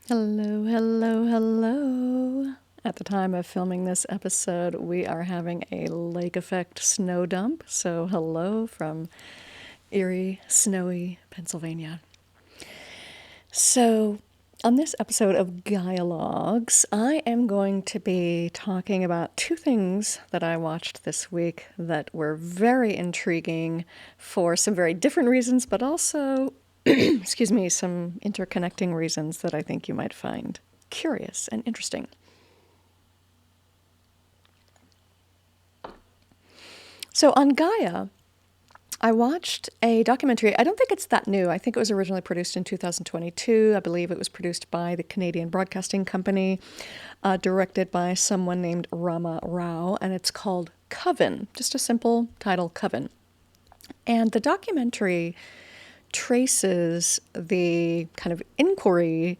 Hello, hello, hello. At the time of filming this episode, we are having a lake effect snow dump. So, hello from eerie, snowy Pennsylvania. So, on this episode of Gaia-logues, I am going to be talking about two things that I watched this week that were very intriguing for some very different reasons, but also excuse me, some interconnecting reasons that I think you might find curious and interesting. So on Gaia, I watched a documentary. I don't think it's that new. I think it was originally produced in 2022. I believe it was produced by the Canadian Broadcasting Company, directed by someone named Rama Rao, and it's called Coven, just a simple title, Coven. And the documentary traces the kind of inquiry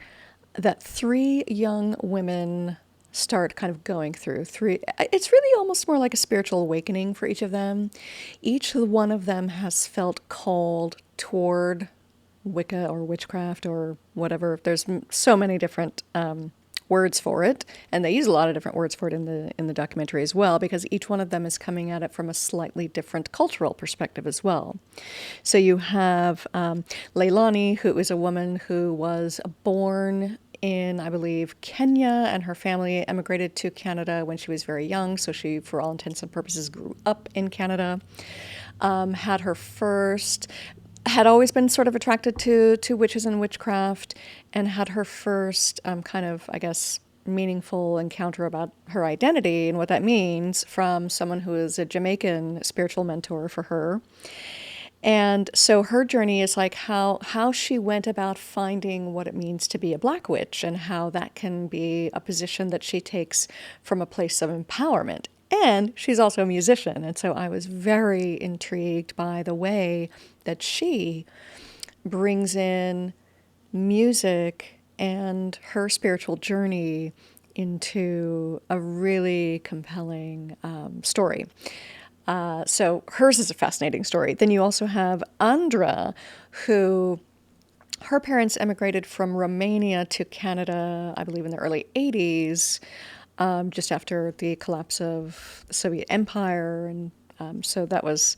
that three young women start kind of going through. It's really almost more like a spiritual awakening for each of them. Each one of them has felt called toward Wicca or witchcraft or whatever. There's so many different words for it, and they use a lot of different words for it in the documentary as well, because each one of them is coming at it from a slightly different cultural perspective as well. So you have Leilani, who is a woman who was born in, I believe, Kenya, and her family emigrated to Canada when she was very young. So she, for all intents and purposes, grew up in Canada. Had her first had always been sort of attracted to witches and witchcraft, and had her first kind of, I guess, meaningful encounter about her identity and what that means from someone who is a Jamaican spiritual mentor for her. And so her journey is like how she went about finding what it means to be a black witch, and how that can be a position that she takes from a place of empowerment. And she's also a musician. And so I was very intrigued by the way that she brings in music and her spiritual journey into a really compelling story. So hers is a fascinating story. Then you also have Andra, who her parents emigrated from Romania to Canada, I believe in the early 80s, just after the collapse of the Soviet Empire. And so that was,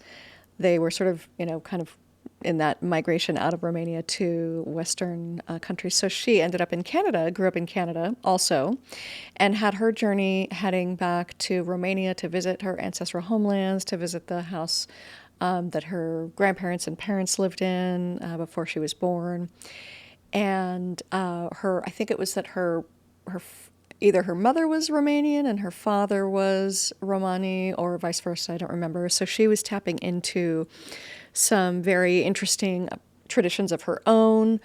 they were sort of, kind of in that migration out of Romania to Western countries. So she ended up in Canada, grew up in Canada also, and had her journey heading back to Romania to visit her ancestral homelands, to visit the house that her grandparents and parents lived in before she was born. And I think it was that either her mother was Romanian and her father was Romani, or vice versa, I don't remember. So she was tapping into some very interesting traditions of her own.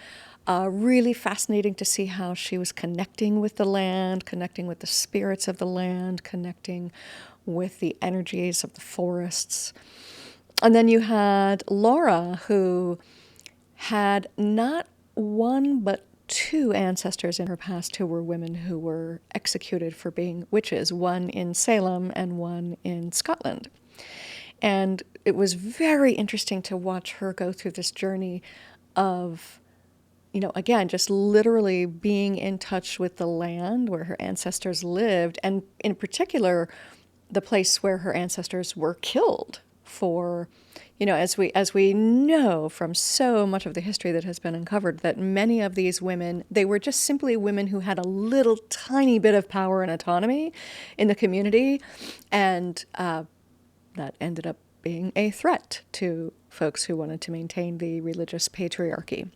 Really fascinating to see how she was connecting with the land, connecting with the spirits of the land, connecting with the energies of the forests. And then you had Laura, who had not one but two ancestors in her past who were women who were executed for being witches, one in Salem and one in Scotland. And it was very interesting to watch her go through this journey of, again, just literally being in touch with the land where her ancestors lived, and in particular, the place where her ancestors were killed for, as we know from so much of the history that has been uncovered, that many of these women, they were just simply women who had a little tiny bit of power and autonomy in the community, and that ended up being a threat to folks who wanted to maintain the religious patriarchy.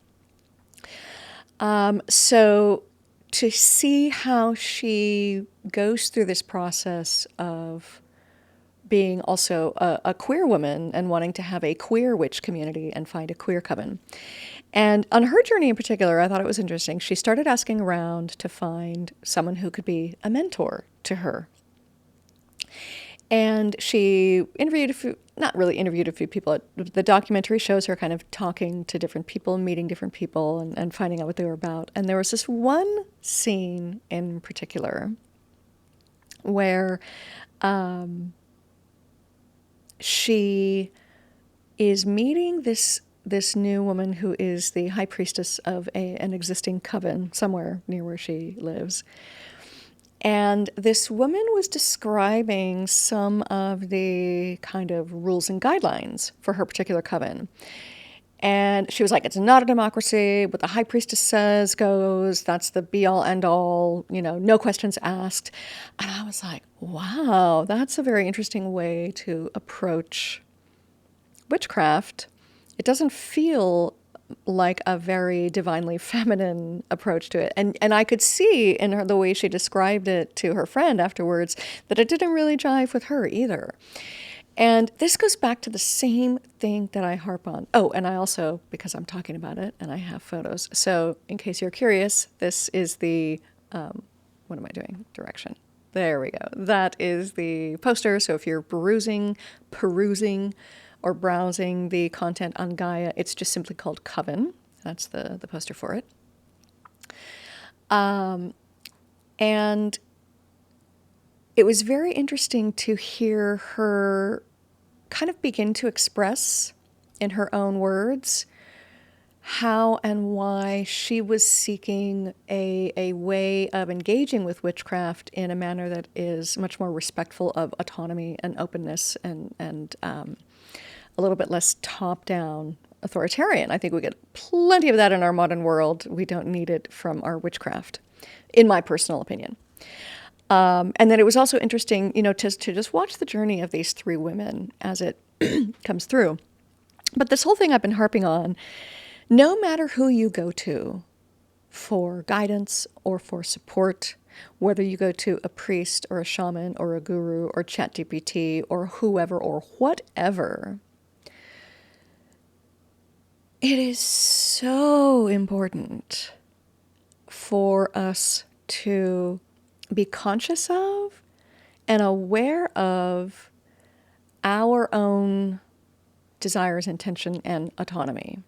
So to see how she goes through this process of being also a queer woman and wanting to have a queer witch community and find a queer coven. And on her journey in particular, I thought it was interesting. She started asking around to find someone who could be a mentor to her. And she not really interviewed a few people. The documentary shows her kind of talking to different people, meeting different people, and finding out what they were about. And there was this one scene in particular where she is meeting this this new woman who is the high priestess of an existing coven somewhere near where she lives. And this woman was describing some of the kind of rules and guidelines for her particular coven. And she was like, it's not a democracy. What the high priestess says goes. That's the be-all, end-all, no questions asked. And I was like, wow, that's a very interesting way to approach witchcraft. It doesn't feel like a very divinely feminine approach to it. And I could see in her, the way she described it to her friend afterwards, that it didn't really jive with her either. And this goes back to the same thing that I harp on. Oh, and I also, because I'm talking about it and I have photos. So in case you're curious, this is the, what am I doing? Direction. There we go. That is the poster. So if you're perusing, or browsing the content on Gaia, it's just simply called Coven. That's the poster for it. And it was very interesting to hear her kind of begin to express in her own words how and why she was seeking a way of engaging with witchcraft in a manner that is much more respectful of autonomy and openness and a little bit less top-down authoritarian. I think we get plenty of that in our modern world. We don't need it from our witchcraft, in my personal opinion. And then it was also interesting, to just watch the journey of these three women as it comes through. But this whole thing I've been harping on, no matter who you go to for guidance or for support, whether you go to a priest or a shaman or a guru or ChatGPT or whoever or whatever, it is so important for us to be conscious of and aware of our own desires, intention, and autonomy.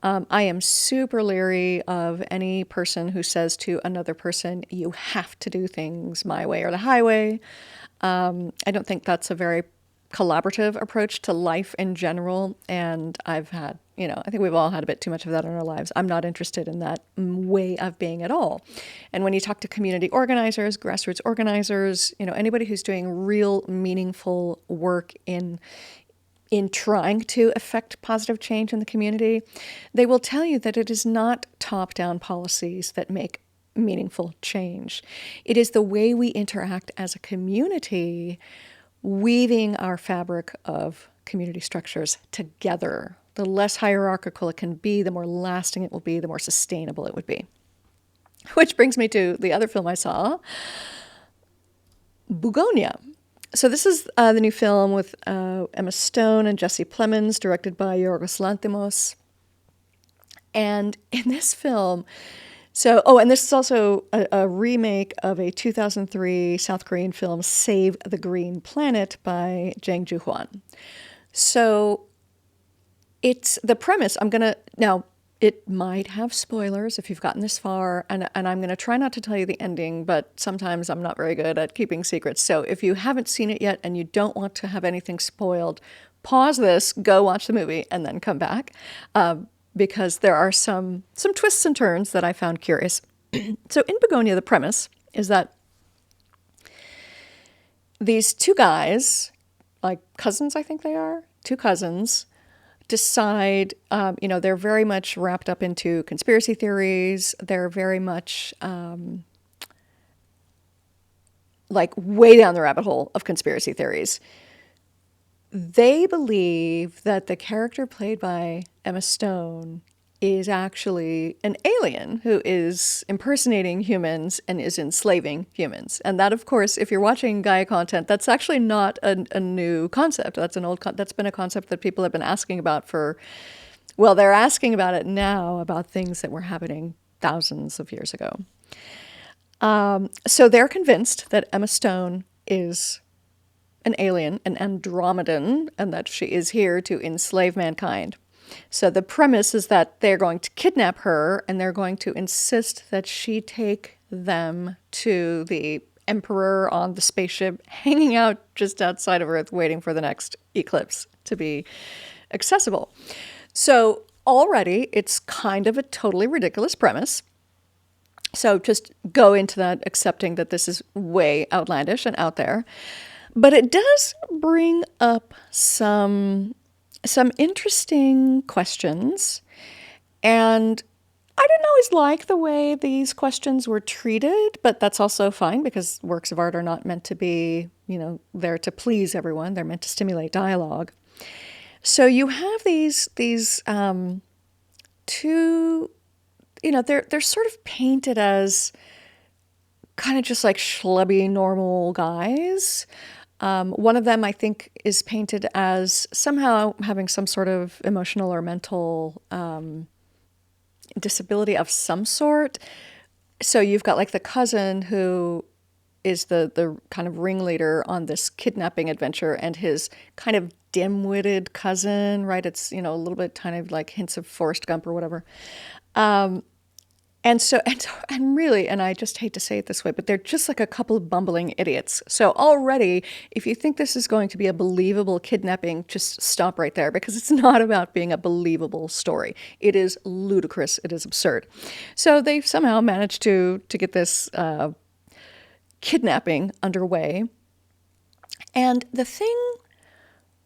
I am super leery of any person who says to another person, you have to do things my way or the highway. I don't think that's a very collaborative approach to life in general. And I've had, I think we've all had a bit too much of that in our lives. I'm not interested in that way of being at all. And when you talk to community organizers, grassroots organizers, anybody who's doing real meaningful work in trying to affect positive change in the community, they will tell you that it is not top-down policies that make meaningful change. It is the way we interact as a community, weaving our fabric of community structures together. The less hierarchical it can be, the more lasting it will be, the more sustainable it would be. Which brings me to the other film I saw, Bugonia. So this is the new film with Emma Stone and Jesse Plemons, directed by Yorgos Lanthimos. And in this film, and this is also a remake of a 2003 South Korean film, Save the Green Planet by Jang Joo-hwan. So it's the premise. Now, it might have spoilers if you've gotten this far, and I'm going to try not to tell you the ending, but sometimes I'm not very good at keeping secrets. So if you haven't seen it yet and you don't want to have anything spoiled, pause this, go watch the movie, and then come back, because there are some twists and turns that I found curious. So in Bugonia, the premise is that these two guys, like cousins, I think they are, two cousins, decide, they're very much wrapped up into conspiracy theories. They're very much like way down the rabbit hole of conspiracy theories. They believe that the character played by Emma Stone is actually an alien who is impersonating humans and is enslaving humans. And that, of course, if you're watching Gaia content, that's actually not a new concept. That's that's been a concept that people have been asking about they're asking about it now, about things that were happening thousands of years ago. So they're convinced that Emma Stone is an alien, an Andromedan, and that she is here to enslave mankind. So the premise is that they're going to kidnap her and they're going to insist that she take them to the emperor on the spaceship hanging out just outside of Earth, waiting for the next eclipse to be accessible. So already it's kind of a totally ridiculous premise. So just go into that accepting that this is way outlandish and out there. But it does bring up some interesting questions. And I didn't always like the way these questions were treated, but that's also fine because works of art are not meant to be, there to please everyone. They're meant to stimulate dialogue. So you have these two, they're sort of painted as kind of just like schlubby normal guys. One of them, I think, is painted as somehow having some sort of emotional or mental disability of some sort. So you've got like the cousin who is the kind of ringleader on this kidnapping adventure, and his kind of dim-witted cousin, right? It's, a little bit kind of like hints of Forrest Gump or whatever. And really, and I just hate to say it this way, but they're just like a couple of bumbling idiots. So already, if you think this is going to be a believable kidnapping, just stop right there, because it's not about being a believable story. It is ludicrous. It is absurd. So they've somehow managed to get this kidnapping underway. And the thing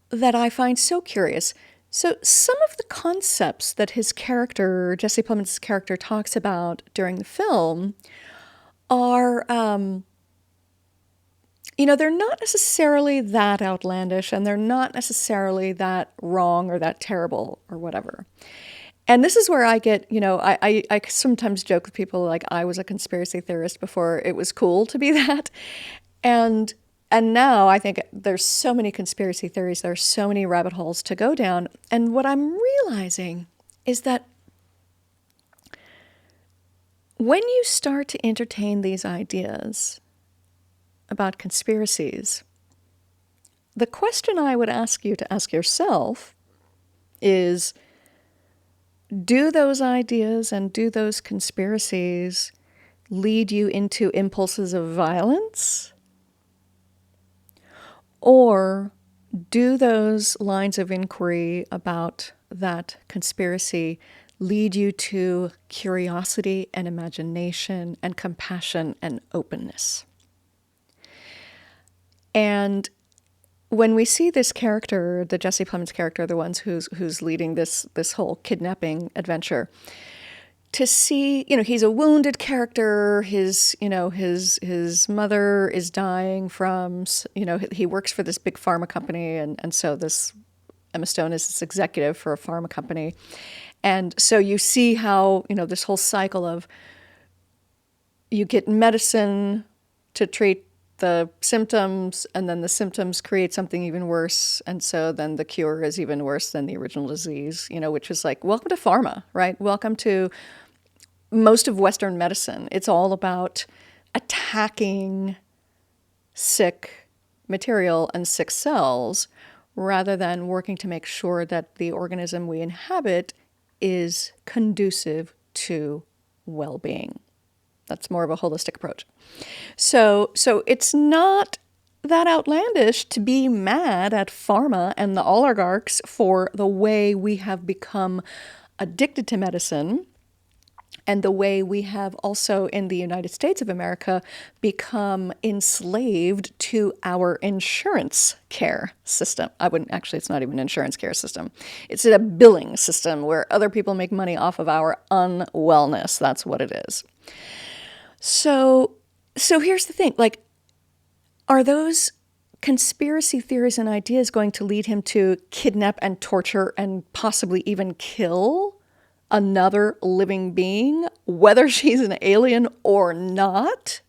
that I find so curious, so some of the concepts that his character, Jesse Plemons' character, talks about during the film are, they're not necessarily that outlandish, and they're not necessarily that wrong or that terrible or whatever. And this is where I get, I sometimes joke with people like I was a conspiracy theorist before it was cool to be that. And now I think there's so many conspiracy theories, there are so many rabbit holes to go down. And what I'm realizing is that when you start to entertain these ideas about conspiracies, the question I would ask you to ask yourself is, do those ideas and do those conspiracies lead you into impulses of violence? Or do those lines of inquiry about that conspiracy lead you to curiosity and imagination and compassion and openness? And when we see this character, the Jesse Plemons character, the ones who's leading this whole kidnapping adventure, to see, he's a wounded character. His mother is dying from, he works for this big pharma company, and so this Emma Stone is this executive for a pharma company, and so you see how this whole cycle of you get medicine to treat the symptoms, and then the symptoms create something even worse, and so then the cure is even worse than the original disease, which is like, welcome to pharma, right? Welcome to most of Western medicine. It's all about attacking sick material and sick cells rather than working to make sure that the organism we inhabit is conducive to well-being. That's more of a holistic approach. So it's not that outlandish to be mad at pharma and the oligarchs for the way we have become addicted to medicine, and the way we have also in the United States of America become enslaved to our insurance care system. It's not even an insurance care system. It's a billing system where other people make money off of our unwellness. That's what it is. So here's the thing, like, are those conspiracy theories and ideas going to lead him to kidnap and torture and possibly even kill another living being, whether she's an alien or not?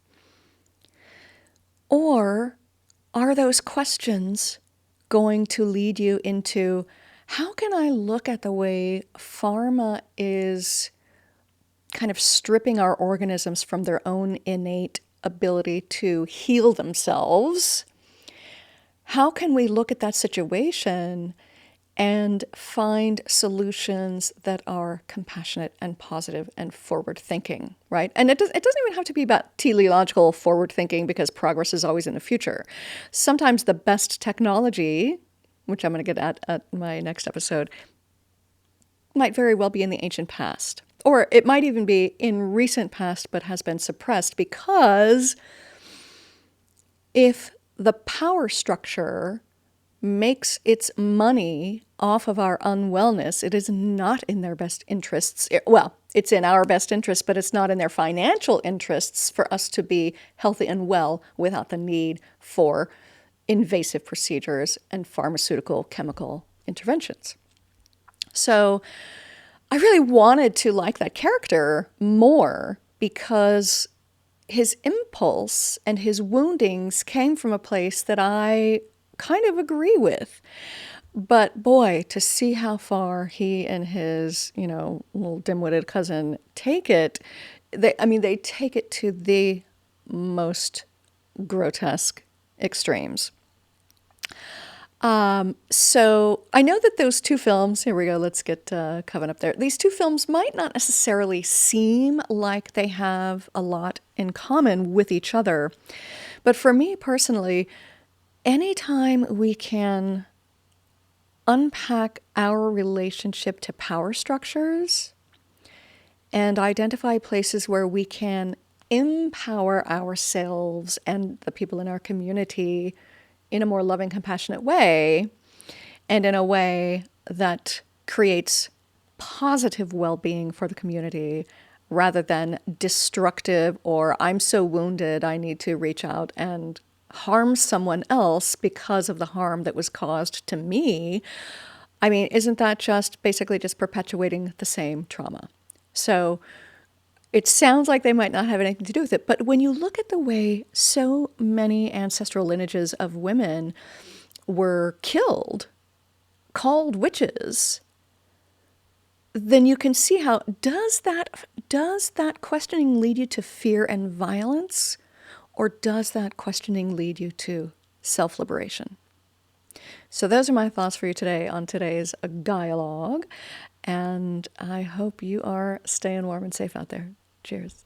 Or are those questions going to lead you into, how can I look at the way pharma is kind of stripping our organisms from their own innate ability to heal themselves? How can we look at that situation and find solutions that are compassionate and positive and forward-thinking, right? And it doesn't even have to be about teleological forward-thinking, because progress is always in the future. Sometimes the best technology, which I'm going to get at my next episode, might very well be in the ancient past. Or it might even be in recent past but has been suppressed, because if the power structure makes its money off of our unwellness, it is not in their best interests. Well, it's in our best interests, but it's not in their financial interests for us to be healthy and well without the need for invasive procedures and pharmaceutical chemical interventions. So I really wanted to like that character more because his impulse and his woundings came from a place that I kind of agree with. But boy, to see how far he and his, little dim-witted cousin take it, they take it to the most grotesque extremes. So I know that those two films, here we go, let's get Coven up there. These two films might not necessarily seem like they have a lot in common with each other. But for me personally, anytime we can unpack our relationship to power structures and identify places where we can empower ourselves and the people in our community in a more loving, compassionate way, and in a way that creates positive well-being for the community rather than destructive, or I'm so wounded I need to reach out and harm someone else because of the harm that was caused to me. Isn't that just basically just perpetuating the same trauma? So it sounds like they might not have anything to do with it, but when you look at the way so many ancestral lineages of women were killed, called witches, then you can see how does that questioning lead you to fear and violence, or does that questioning lead you to self-liberation? So those are my thoughts for you today on today's Gaia-logue, and I hope you are staying warm and safe out there. Cheers.